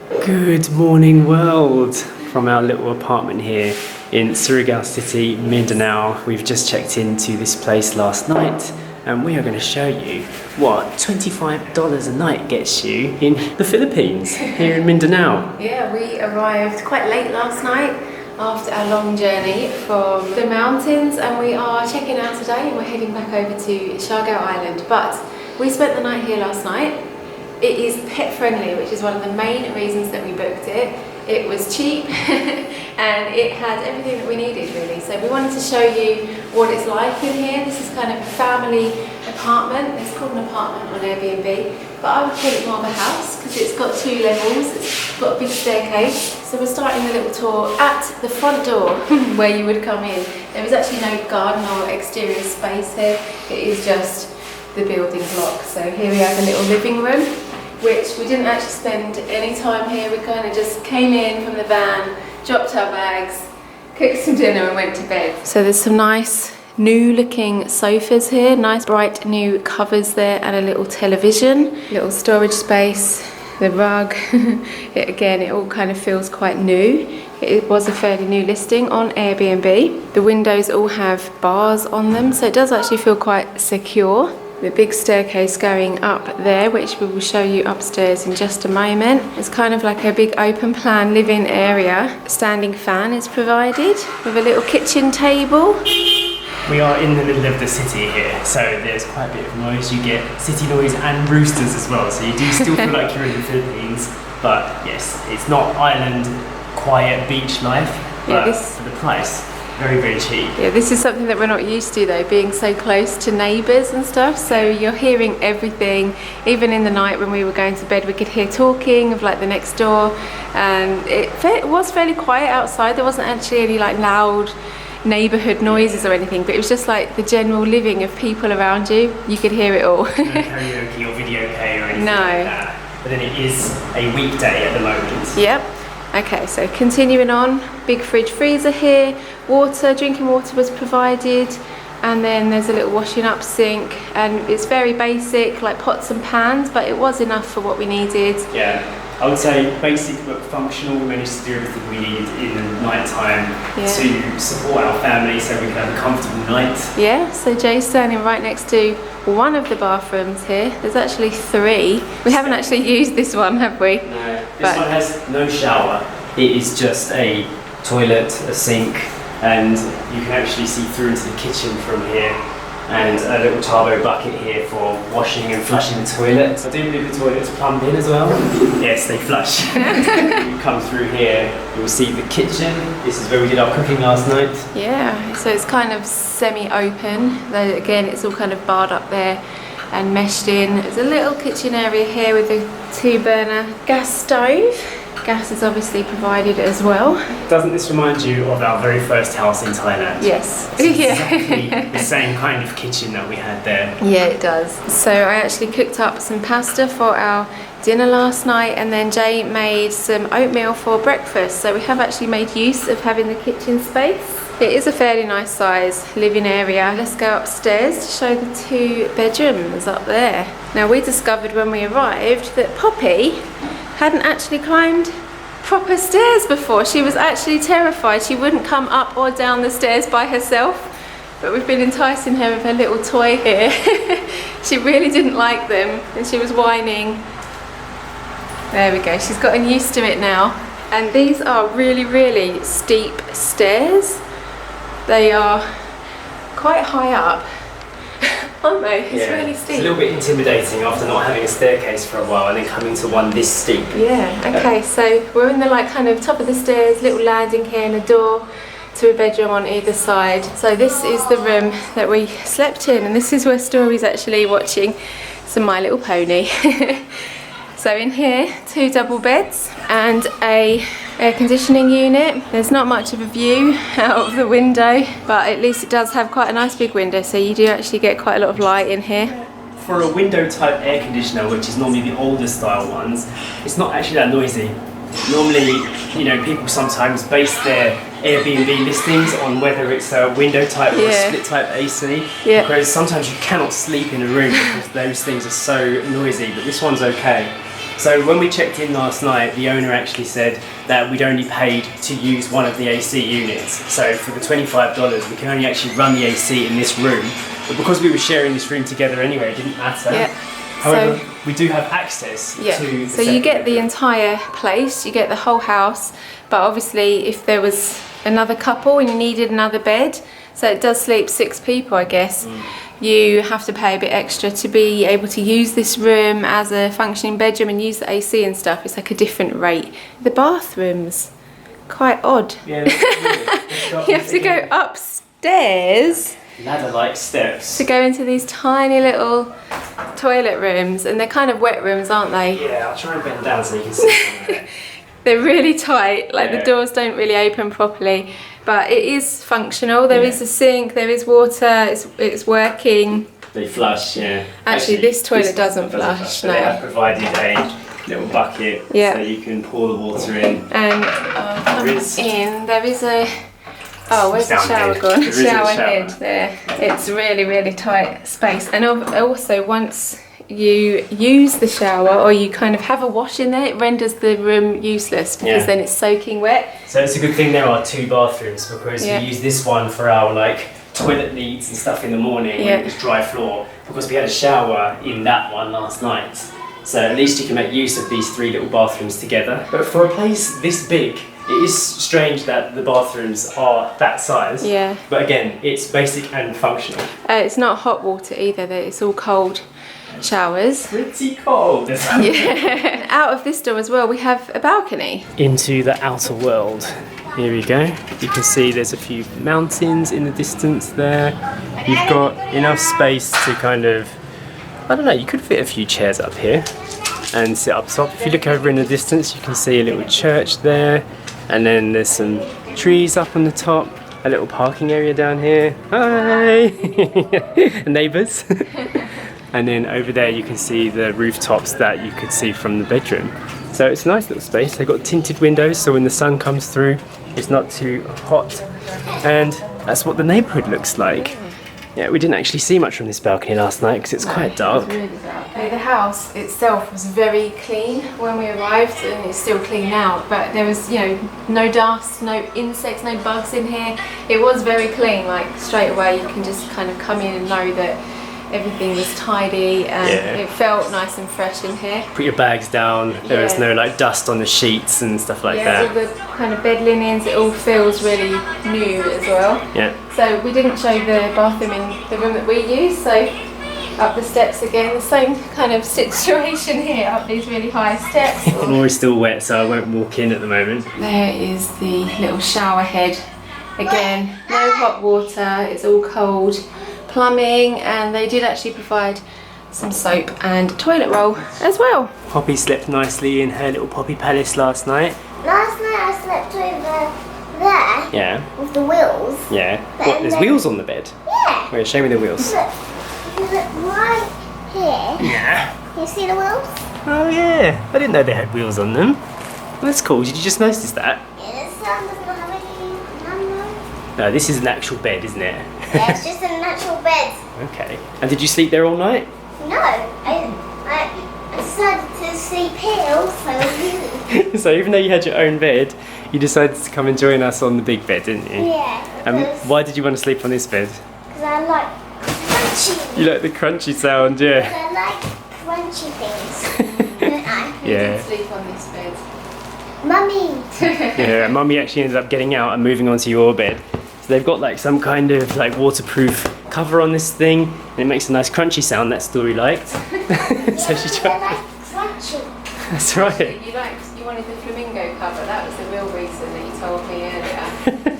Good morning, world, from our little apartment here in Surigao City, Mindanao. We've just checked into this place last night and we are going to show you what $25 a night gets you in the Philippines, here in Mindanao. Yeah, we arrived quite late last night after our long journey from the mountains, and we are checking out today and we're heading back over to Siargao Island. But we spent the night here last night. It is pet friendly, which is one of the main reasons that we booked it. It was cheap and it had everything that we needed, really. So we wanted to show you what it's like in here. This is kind of a family apartment. It's called an apartment on Airbnb, but I would call it more of a house because it's got 2 levels. It's got a big staircase. So we're starting the little tour at the front door where you would come in. There is actually no garden or exterior space here. It is just the building block. So here we have a little living room, which we didn't actually spend any time here. We kind of just came in from the van, dropped our bags, cooked some dinner and went to bed. So there's some nice new looking sofas here, nice bright new covers there, and a little television, little storage space, the rug. It all kind of feels quite new. It was a fairly new listing on Airbnb. The windows all have bars on them, so it does actually feel quite secure. The big staircase going up there, which we will show you upstairs in just a moment. It's kind of like a big open plan living area. A standing fan is provided with a little kitchen table. We are in the middle of the city here, so there's quite a bit of noise. You get city noise and roosters as well, so you do still feel like you're in the Philippines. But yes, it's not island, quiet beach life, but for the price, very, very cheap. Yeah, this is something that we're not used to though, being so close to neighbours and stuff. So you're hearing everything. Even in the night when we were going to bed, we could hear talking of like the next door. And it was fairly quiet outside. There wasn't actually any like loud neighbourhood noises or anything, but it was just like the general living of people around you. You could hear it all. No karaoke or video K or anything like that. But then it is a weekday at the moment. Yep. Okay, so continuing on, big fridge freezer here, drinking water was provided, and then there's a little washing up sink, and it's very basic, like pots and pans, but it was enough for what we needed. Yeah, I would say basic but functional. We managed to do everything we needed in the night time to support our family so we could have a comfortable night. Yeah, so Jay's standing right next to one of the bathrooms here. There's actually 3. We haven't actually used this one, have we? No, this one has no shower. It is just a toilet, a sink, and you can actually see through into the kitchen from here, and a little turbo bucket here for washing and flushing the toilet. I do believe the toilet's plumbed in as well. Yes, they flush. You come through here, you'll see the kitchen. This is where we did our cooking last night. Yeah, so it's kind of semi-open, though again it's all kind of barred up there and meshed in. There's a little kitchen area here with a 2-burner gas stove. Gas is obviously provided as well. Doesn't this remind you of our very first house in Thailand? Yes. It's exactly the same kind of kitchen that we had there. Yeah, it does. So I actually cooked up some pasta for our dinner last night, and then Jay made some oatmeal for breakfast. So we have actually made use of having the kitchen space. It is a fairly nice size living area. Let's go upstairs to show the 2 bedrooms up there. Now we discovered when we arrived that Poppy hadn't actually climbed proper stairs before. She was actually terrified. She wouldn't come up or down the stairs by herself, but we've been enticing her with her little toy here. She really didn't like them and she was whining. There we go, she's gotten used to it now. And these are really, really steep stairs. They are quite high up, aren't they? It's really steep. It's a little bit intimidating after not having a staircase for a while and then coming to one this steep. Yeah, okay, so we're in the like kind of top of the stairs, little landing here and a door to a bedroom on either side. So this is the room that we slept in, and this is where Story's actually watching some My Little Pony. So in here, 2 double beds and a air conditioning unit. There's not much of a view out of the window, but at least it does have quite a nice big window, so you do actually get quite a lot of light in here. For a window type air conditioner, which is normally the older style ones, it's not actually that noisy. Normally, you know, people sometimes base their Airbnb listings on whether it's a window type or a split type AC. Because sometimes you cannot sleep in a room because those things are so noisy, but this one's okay. So when we checked in last night, the owner actually said that we'd only paid to use one of the AC units. So for the $25, we can only actually run the AC in this room. But because we were sharing this room together anyway, it didn't matter. Yeah. However, we do have access Yeah. to... So you get the entire place, you get the whole house, but obviously if there was another couple and you needed another bed, so it does sleep 6 people, I guess, you have to pay a bit extra to be able to use this room as a functioning bedroom and use the AC and stuff. It's like a different rate. The bathrooms, quite odd. Yeah, You have to go upstairs ladder-like steps. to go into these tiny little toilet rooms, and they're kind of wet rooms, aren't they? Yeah, I'll try and bend down so you can see some of it. They're really tight, like Yeah. the doors don't really open properly, but it is functional. There is a sink, there is water, it's working. They flush, yeah. Actually, this toilet doesn't flush, But no. they have provided a little bucket Yeah. so you can pour the water in. And coming is- in, there is a... Oh, where's the Down shower here. gone? There is a Shower shower. head there. It's really, really tight space. And also, once you use the shower or you kind of have a wash in there, it renders the room useless because Yeah. then it's soaking wet. So it's a good thing there are 2 bathrooms because Yeah. we use this one for our like toilet needs and stuff in the morning Yeah. when it was dry floor, because we had a shower in that one last night. So at least you can make use of these 3 little bathrooms together. But for a place this big, it is strange that the bathrooms are that size. Yeah. But again, it's basic and functional. It's not hot water either, it's all cold showers. Pretty cold. Yeah. Out of this door as well, we have a balcony. Into the outer world. Here we go. You can see there's a few mountains in the distance there. You've got enough space to kind of, I don't know, you could fit a few chairs up here and sit up top. If you look over in the distance, you can see a little church there, and then there's some trees up on the top, a little parking area down here. Hi! Neighbours. And then over there you can see the rooftops that you could see from the bedroom. So it's a nice little space. They've got tinted windows so when the sun comes through it's not too hot. And that's what the neighbourhood looks like. Yeah, we didn't actually see much from this balcony last night because it's quite dark. Really dark. The house itself was very clean when we arrived, and it's still clean now, but there was, no dust, no insects, no bugs in here. It was very clean, like straight away you can just kind of come in and know that everything was tidy and it felt nice and fresh in here. Put your bags down, there was Yeah. no like dust on the sheets and stuff like All that. the kind of bed linens, it all feels really new as well. Yeah. So we didn't show the bathroom in the room that we use, so up the steps again, the same kind of situation here, up these really high steps. The floor is still wet so I won't walk in at the moment. There is the little shower head. Again, no hot water, it's all cold. Plumbing, and they did actually provide some soap and toilet roll as well. Poppy slept nicely in her little Poppy Palace last night. Last night I slept over there Yeah, with the wheels. yeah. But What, there's then- wheels on the bed? Yeah. Wait, show me the wheels. Look, if you look right here, Yeah. you see the wheels? Oh yeah, I didn't know they had wheels on them. That's cool, did you just notice that? Yeah, this one doesn't have any number. No, this is an actual bed, isn't it? Yeah, it's just a natural bed. Okay. And did you sleep there all night? No, I decided to sleep here also. So even though you had your own bed, you decided to come and join us on the big bed, didn't you? Yeah. And why did you want to sleep on this bed? Because I like crunchy. You like the crunchy sound, yeah. I like crunchy things. Don't I? Yeah. Sleep on this bed. Mummy. Yeah, Mummy actually ended up getting out and moving onto your bed. So they've got like some kind of like waterproof cover on this thing, and it makes a nice crunchy sound that Story liked. So she I tried. like crunchy. That's right. You wanted the flamingo cover, that was the real reason that you told me earlier.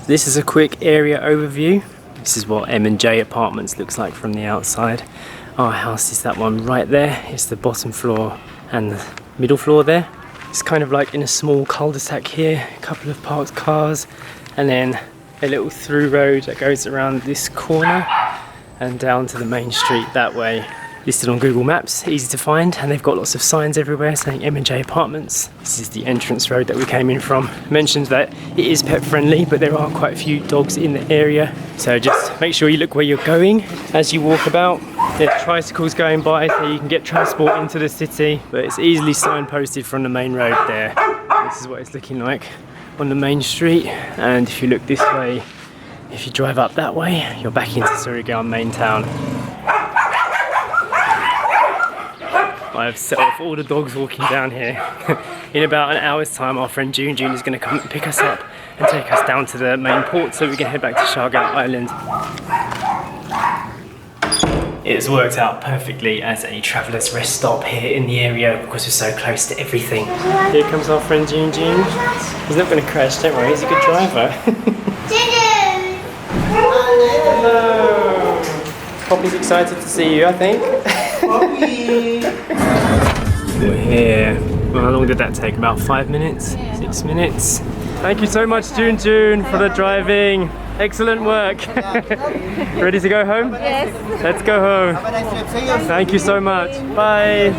This is a quick area overview. This is what M&J Apartments looks like from the outside. Our house is that one right there. It's the bottom floor and the middle floor there. It's kind of like in a small cul-de-sac here, a couple of parked cars, and then a little through road that goes around this corner and down to the main street that way. Listed on Google Maps, easy to find, and they've got lots of signs everywhere saying M&J Apartments. This is the entrance road that we came in from. Mentioned that it is pet friendly, but there are quite a few dogs in the area, so just make sure you look where you're going as you walk about. There's tricycles going by so you can get transport into the city, but it's easily signposted from the main road there. This is what it's looking like on the main street, and if you look this way, if you drive up that way, you're back into Surigao main town. I've set off all the dogs walking down here. In about an hour's time, our friend Jun Jun is going to come and pick us up and take us down to the main port so we can head back to Siargao Island. It's worked out perfectly as a traveller's rest stop here in the area because we're so close to everything. Here comes our friend Jun Jun. He's not going to crash, don't worry, he's a good driver. Hello! Poppy's excited to see you, I think. Poppy! We're here. Well, how long did that take? About 5 minutes? 6 minutes? Thank you so much, Jun Jun, for the driving. Excellent work. Ready to go home? Yes. Let's go home. Thank you so much. Bye.